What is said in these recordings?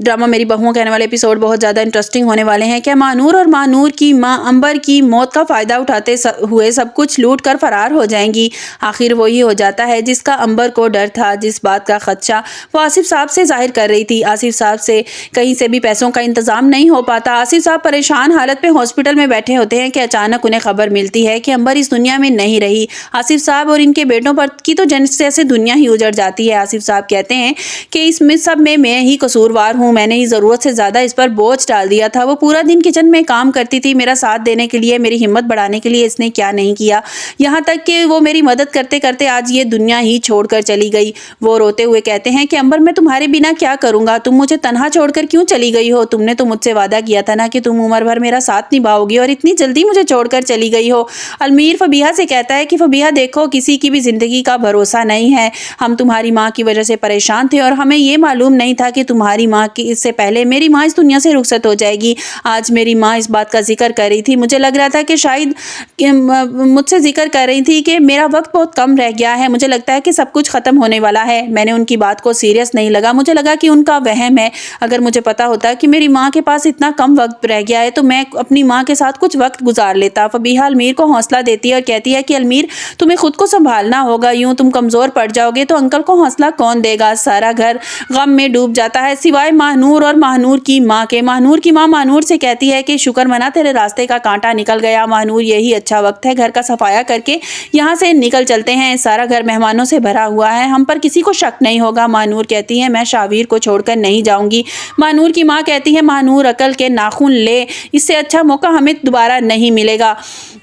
Drama मेरी बहुओं कहने वाले एपिसोड बहुत ज़्यादा इंटरेस्टिंग होने वाले हैं। क्या महानूर और महानूर की माँ अंबर की मौत का फ़ायदा उठाते हुए सब कुछ लूट कर फरार हो जाएंगी? आखिर वही हो जाता है जिसका अंबर को डर था, जिस बात का खदशा वो आसिफ साहब से जाहिर कर रही थी। आसिफ साहब से कहीं से भी पैसों का इंतज़ाम नहीं हो पाता। आसिफ साहब परेशान हालत में हॉस्पिटल में बैठे होते हैं कि अचानक उन्हें खबर मिलती है कि अंबर इस दुनिया में नहीं रही। आसिफ साहब और इनके बेटों पर की तो जैसे दुनिया ही उजड़ जाती है। आसिफ साहब कहते हैं कि इसमें सब में मैं ही कसूरवार हूँ, मैंने ही ज़रूरत से ज़्यादा इस पर बोझ डाल दिया था। वो पूरा दिन किचन में काम करती थी, मेरा साथ देने के लिए, मेरी हिम्मत बढ़ाने के लिए इसने क्या नहीं किया। यहाँ तक कि वो मेरी मदद करते करते आज ये दुनिया ही छोड़कर चली गई। वो रोते हुए कहते हैं कि अंबर मैं तुम्हारे बिना क्या करूँगा, तुम मुझे तन्हा छोड़कर क्यों चली गई हो? तुमने तो मुझसे वादा किया था ना कि तुम उम्र भर मेरा साथ निभाओगी और इतनी जल्दी मुझे छोड़कर चली गई हो। अलमीर फबीहा से कहता है कि फबीहा देखो, किसी की भी ज़िंदगी का भरोसा नहीं है। हम तुम्हारी माँ की वजह से परेशान थे और हमें ये मालूम नहीं था कि तुम्हारी माँ की इससे पहले मेरी माँ इस दुनिया से रुखसत हो जाएगी। आज मेरी माँ इस बात का जिक्र कर रही थी, मुझे लग रहा था कि शायद मुझसे जिक्र कर रही थी कि मेरा वक्त बहुत कम रह गया है, मुझे लगता है कि सब कुछ ख़त्म होने वाला है। मैंने उनकी बात को सीरियस नहीं लगा, मुझे लगा कि उनका वहम है। अगर मुझे पता होता कि मेरी माँ के पास इतना कम वक्त रह गया है तो मैं अपनी माँ के साथ कुछ वक्त गुजार लेता। फबीहा अलमीर को हौसला देती है और कहती है कि अलमीर तुम्हें खुद को संभालना होगा, यूँ तुम कमज़ोर पड़ जाओगे तो अंकल को हौसला कौन देगा? सारा घर गम में डूब जाता है सिवाय महानूर और महानूर की माँ के। महानूर की माँ महानूर से कहती है कि शुक्र मना तेरे रास्ते का कांटा निकल गया। महानूर यही अच्छा वक्त है, घर का सफाया करके यहाँ से निकल चलते हैं, सारा घर मेहमानों से भरा हुआ है, हम पर किसी को शक नहीं होगा। महानूर कहती है मैं शावीर को छोड़कर नहीं जाऊंगी। महानूर की माँ कहती है महानूर अकल के नाखून ले, इससे अच्छा मौका हमें दोबारा नहीं मिलेगा।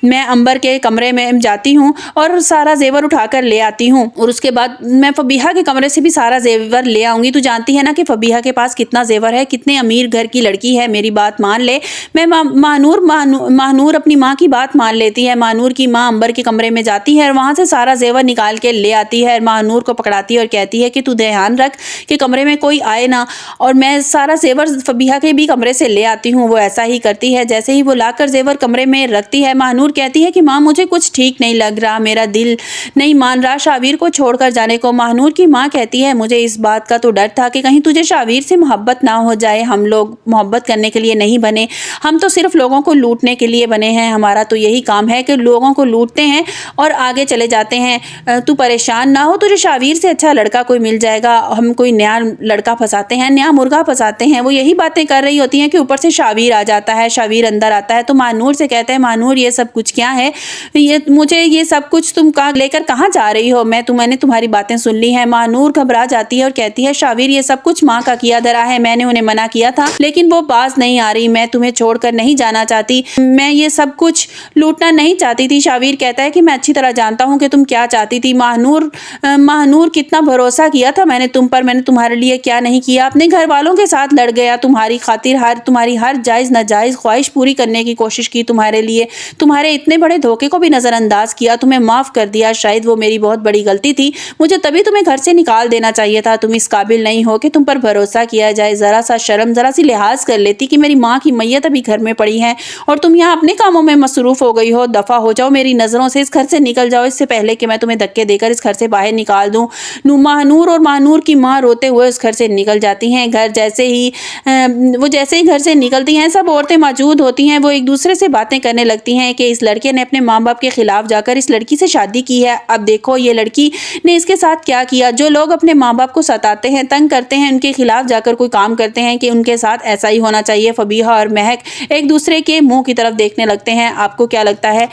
मैं अंबर के कमरे में जाती हूँ और सारा जेवर उठाकर ले आती हूँ और उसके बाद मैं फबीहा के कमरे से भी सारा जेवर ले आऊँगी। तू जानती है ना कि फबीहा के पास कितना जेवर है, कितने अमीर घर की लड़की है, मेरी बात मान ले। मैं महानूर अपनी माँ की बात मान लेती है। महानूर की माँ अंबर के कमरे में जाती है और वहाँ से सारा जेवर निकाल के ले आती है। महानूर को पकड़ाती है और कहती है कि तू ध्यान रख कि कमरे में कोई आए ना, और मैं सारा जेवर फबीहा के भी कमरे से ले आती हूँ। वो ऐसा ही करती है। जैसे ही वो लाकर जेवर कमरे में रखती है, महानूर कहती है कि माँ मुझे कुछ ठीक नहीं लग रहा, मेरा दिल नहीं मान रहा शावीर को छोड़कर जाने को। महानूर की माँ कहती है मुझे इस बात का तो डर था कि कहीं तुझे शावीर से मोहब्बत ना हो जाए। हम लोग मोहब्बत करने के लिए नहीं बने, हम तो सिर्फ लोगों को लूटने के लिए बने हैं। हमारा तो यही काम है कि लोगों को लूटते हैं और आगे चले जाते हैं। तू परेशान ना हो, तुझे शावीर से अच्छा लड़का कोई मिल जाएगा। हम कोई नया लड़का फंसाते हैं, नया मुर्गा फंसाते हैं। वो यही बातें कर रही होती हैं कि ऊपर से शावीर आ जाता है। शावीर अंदर आता है तो महानूर से कहते हैं महानूर ये सब कुछ क्या है, ये सब कुछ तुम लेकर कहाँ जा रही हो? मैंने तुम्हारी बातें सुन ली हैं। महानूर घबरा जाती है और कहती है शावीर ये सब कुछ माँ का किया धरा है, मैंने उन्हें मना किया था लेकिन वो बाज नहीं आ रही। मैं तुम्हें छोड़कर नहीं जाना चाहती, मैं ये सब कुछ लूटना नहीं चाहती थी। शावीर कहता है कि मैं अच्छी तरह जानता हूँ कि तुम क्या चाहती थी। महानूर कितना भरोसा किया था मैंने तुम पर, मैंने तुम्हारे लिए क्या नहीं किया। अपने घर वालों के साथ लड़ गया तुम्हारी खातिर, तुम्हारी हर जायज़ नाजायज़ ख्वाहिश पूरी करने की कोशिश की तुम्हारे लिए, तुम्हारे इतने बड़े धोखे को भी नज़रअंदाज किया, तुम्हें माफ़ कर दिया। शायद वो मेरी बहुत बड़ी गलती थी, मुझे तभी तुम्हें घर से निकाल देना चाहिए था। तुम इस काबिल नहीं हो कि तुम पर भरोसा किया जाए। ज़रा सा शर्म, ज़रा सी लिहाज कर लेती कि मेरी माँ की मैयत अभी घर में पड़ी है और तुम यहाँ अपने कामों में मसरूफ़ हो गई हो। दफ़ा हो जाओ मेरी नज़रों से, इस घर से निकल जाओ इससे पहले कि मैं तुम्हें धक्के देकर इस घर से बाहर निकाल दूँ। महानूर और महानूर की माँ रोते हुए उस घर से निकल जाती हैं। जैसे ही घर से निकलती हैं, सब औरतें मौजूद होती हैं। वो एक दूसरे से बातें करने लगती हैं कि इस लड़के ने अपने माँ बाप के खिलाफ जाकर इस लड़की से शादी की है, अब देखो ये लड़की ने इसके साथ क्या किया। जो लोग अपने माँ बाप को सताते हैं, तंग करते हैं, उनके खिलाफ जाकर कोई काम करते हैं कि उनके साथ ऐसा ही होना चाहिए। फबीहा और महक एक दूसरे के मुंह की तरफ देखने लगते हैं। आपको क्या लगता है?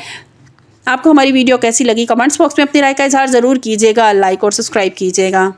आपको हमारी वीडियो कैसी लगी? कमेंट्स बॉक्स में अपनी राय का इजहार ज़रूर कीजिएगा, लाइक और सब्सक्राइब कीजिएगा।